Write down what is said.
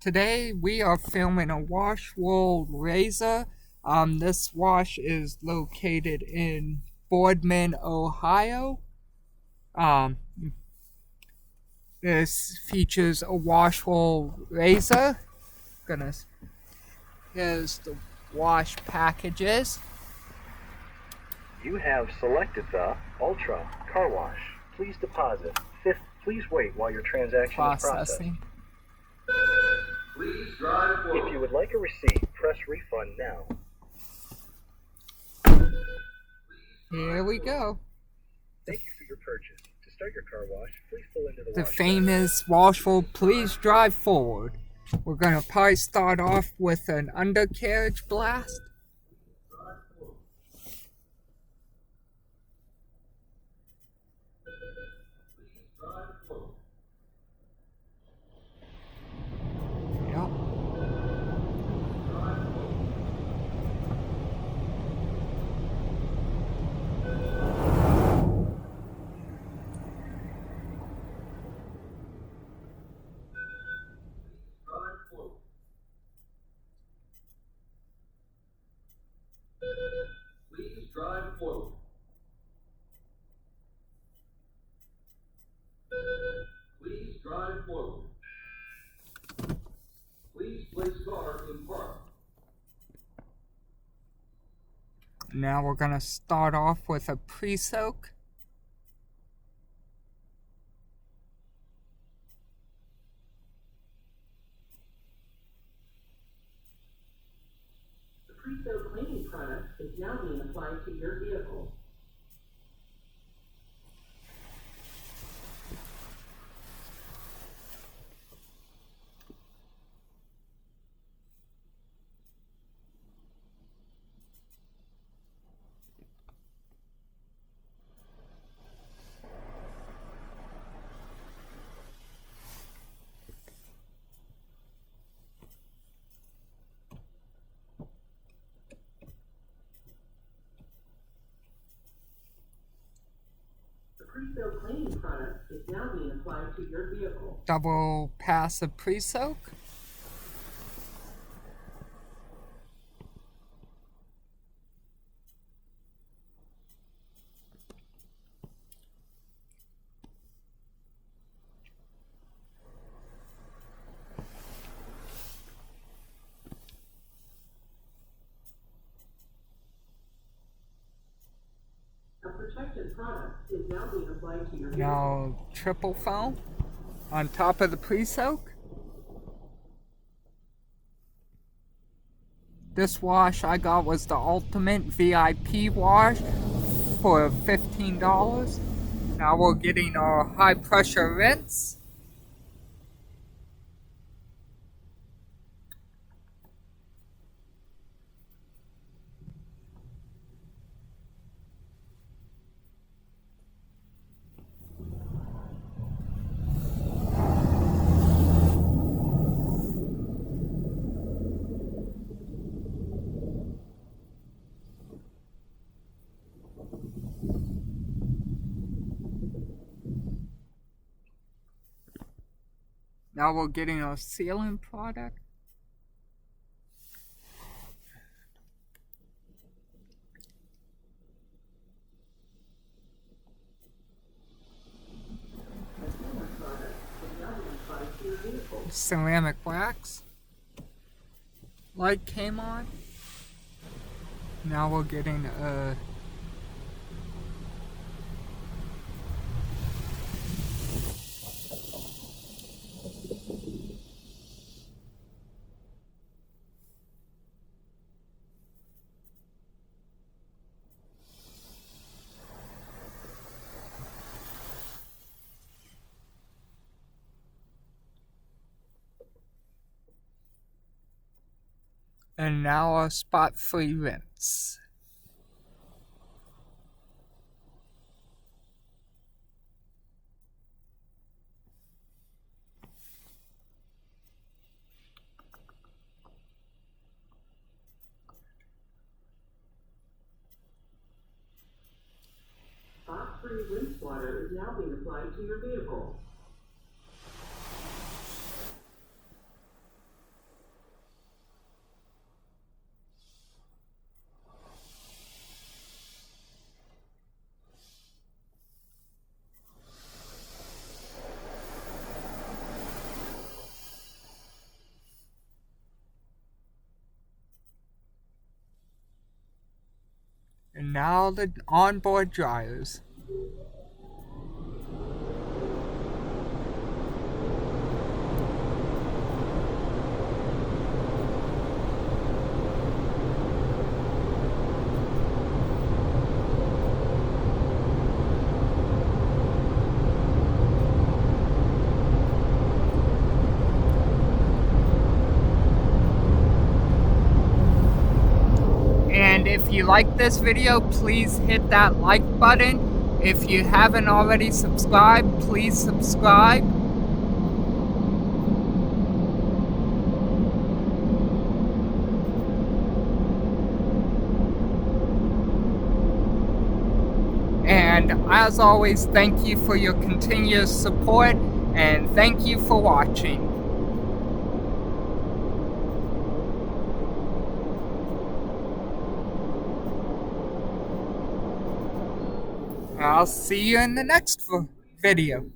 Today we are filming a WashWorld razor. This wash is located in Boardman, Ohio. Um, this features a WashWorld razor. Here's the wash packages. You have selected the Ultra Carwash. Please deposit. Please wait while your transaction is processed. Please drive forward. If you would like a receipt, press refund now. Here we go. Thank you for your purchase. To start your car wash, please pull into The wash famous WashWorld Please Drive Forward. We're gonna probably start off with an undercarriage blast. Yep. Please drive forward. Please drive forward. Please place car in park. Now we're gonna start off with a pre-soak. The pre-soak cleaning product is now being applied to your vehicle. The pre-soak cleaning product is now being applied to your vehicle. Double pass of pre-soak. A protected product is now being applied to your vehicle. Now triple foam on top of the pre-soak. This wash I got was the ultimate VIP wash for $15. Now we're getting our high pressure rinse. Now we're getting our sealing product. The sealer product is now being applied to your vehicle. Ceramic wax. Light came on. Now we're getting a and now a spot-free rinse. Touchfree rinse water is now being applied to your vehicle. now the onboard dryers. And if you like this video, please hit that like button. If you haven't already subscribed, please subscribe. And as always, thank you for your continuous support, and thank you for watching. I'll see you in the next video.